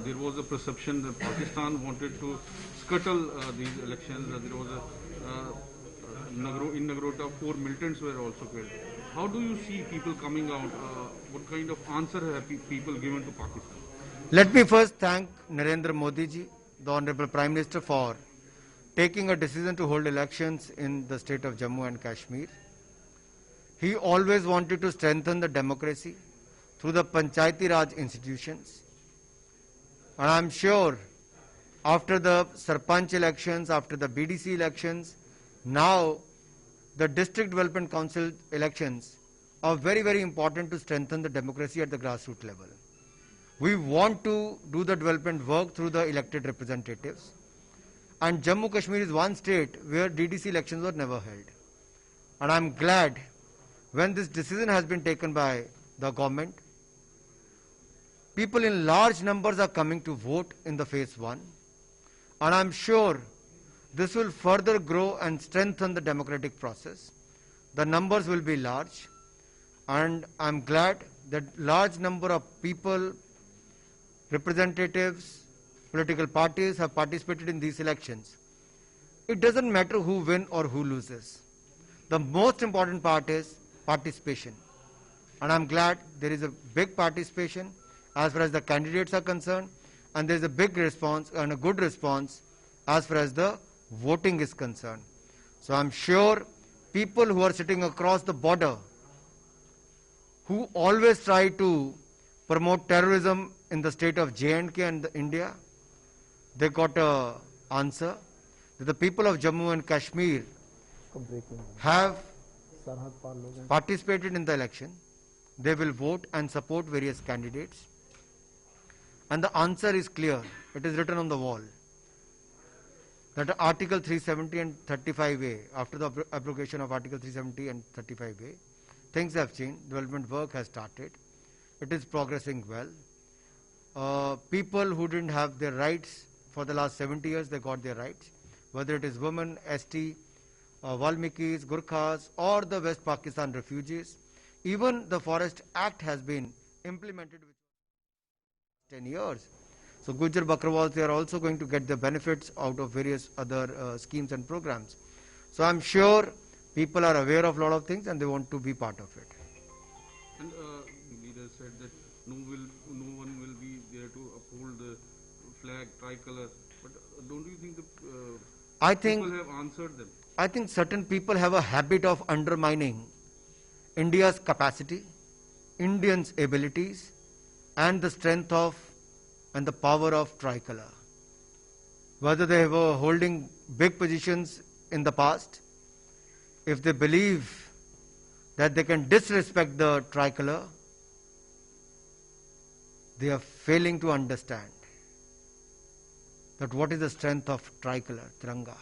there was a perception that Pakistan wanted to scuttle these elections. There was in Nagrota, 4 militants were also killed. How do you see people coming out? What kind of answer have people given to Pakistan? Let me first thank Narendra Modi ji, the Honorable Prime Minister, for taking a decision to hold elections in the state of Jammu and Kashmir. He always wanted to strengthen the democracy through the Panchayati Raj institutions. And I'm sure after the Sarpanch elections, after the BDC elections, now the District Development Council elections are very, very important to strengthen the democracy at the grassroots level. We want to do the development work through the elected representatives. And Jammu Kashmir is one state where DDC elections were never held. And I'm glad when this decision has been taken by the government, people in large numbers are coming to vote in the phase 1. And I'm sure this will further grow and strengthen the democratic process. The numbers will be large. And I'm glad that large number of people, representatives, political parties have participated in these elections. It doesn't matter who wins or who loses. The most important part is participation. And I'm glad there is a big participation as far as the candidates are concerned, and there is a big response and a good response as far as the voting is concerned. So I'm sure people who are sitting across the border, who always try to promote terrorism in the state of J&K and India, they got an answer that the people of Jammu and Kashmir have participated in the election. They will vote and support various candidates. And the answer is clear. It is written on the wall that Article 370 and 35A, after the abrogation of Article 370 and 35A, things have changed. Development work has started. It is progressing well. People who didn't have their rights for the last 70 years, they got their rights. Whether it is women, ST, Valmikis, Gurkhas, or the West Pakistan refugees. Even the Forest Act has been implemented with 10 years. So Gujar Bakrwals, they are also going to get the benefits out of various other schemes and programs. So I'm sure people are aware of a lot of things and they want to be part of it. And leader said that no one will be there to uphold the flag, tricolor. But don't you think the people have answered them? I think certain people have a habit of undermining India's capacity, Indians' abilities, and the strength of and the power of tricolor. Whether they were holding big positions in the past, if they believe that they can disrespect the tricolor, they are failing to understand that what is the strength of tricolor, Tiranga.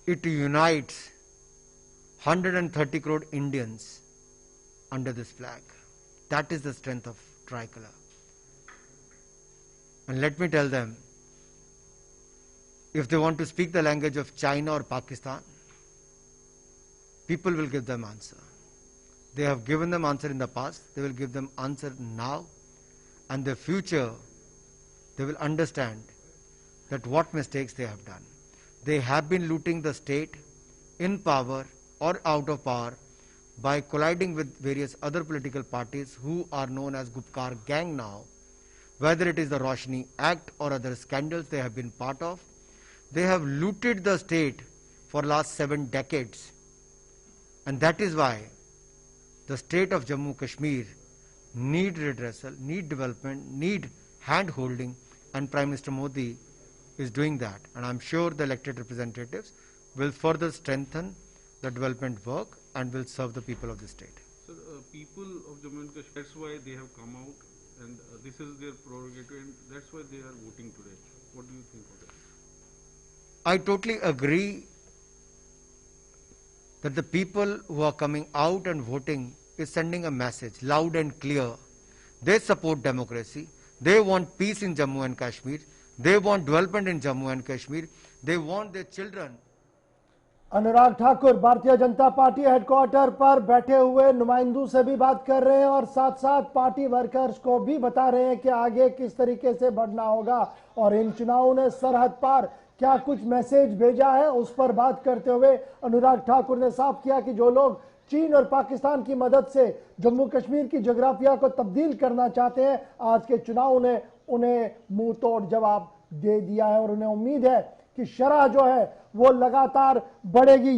It unites 130 crore Indians under this flag. That is the strength of tricolor. And let me tell them, if they want to speak the language of China or Pakistan, people will give them answer. They have given them answer in the past, they will give them answer now, and the future, they will understand that what mistakes they have done. They have been looting the state in power or out of power by colliding with various other political parties who are known as Gupkar gang now. Whether it is the Roshni Act or other scandals they have been part of, they have looted the state for last 7 decades. And that is why the state of Jammu Kashmir need redressal, need development, need hand-holding, and Prime Minister Modi is doing that. And I'm sure the elected representatives will further strengthen the development work and will serve the people of the state. So people of Jammu and Kashmir, that's why they have come out, and this is their prerogative, and that's why they are voting today. What do you think of that? I totally agree that the people who are coming out and voting is sending a message loud and clear. They support democracy. They want peace in Jammu and Kashmir. They want development in Jammu and Kashmir. They want their children Anurag Thakur Bharatiya Janata party headquarter पर बैठे हुए नुमाइंदों से भी बात कर रहे हैं और साथ साथ पार्टी वर्कर्स को भी बता रहे हैं कि आगे किस तरीके से बढ़ना होगा और इन चुनावों ने सरहद पार क्या कुछ मैसेज भेजा है उस पर बात करते हुए अनुराग ठाकुर ने साफ किया कि जो लोग चीन और पाकिस्तान की मदद से जम्मू कश्मीर की जोग्राफिया को तब्दील करना चाहते हैं, आज के चुनाव ने उन्हें मुंह तोड़ जवाब दे दिया है और उन्हें उम्मीद है कि शरह जो है वो लगातार बढ़ेगी।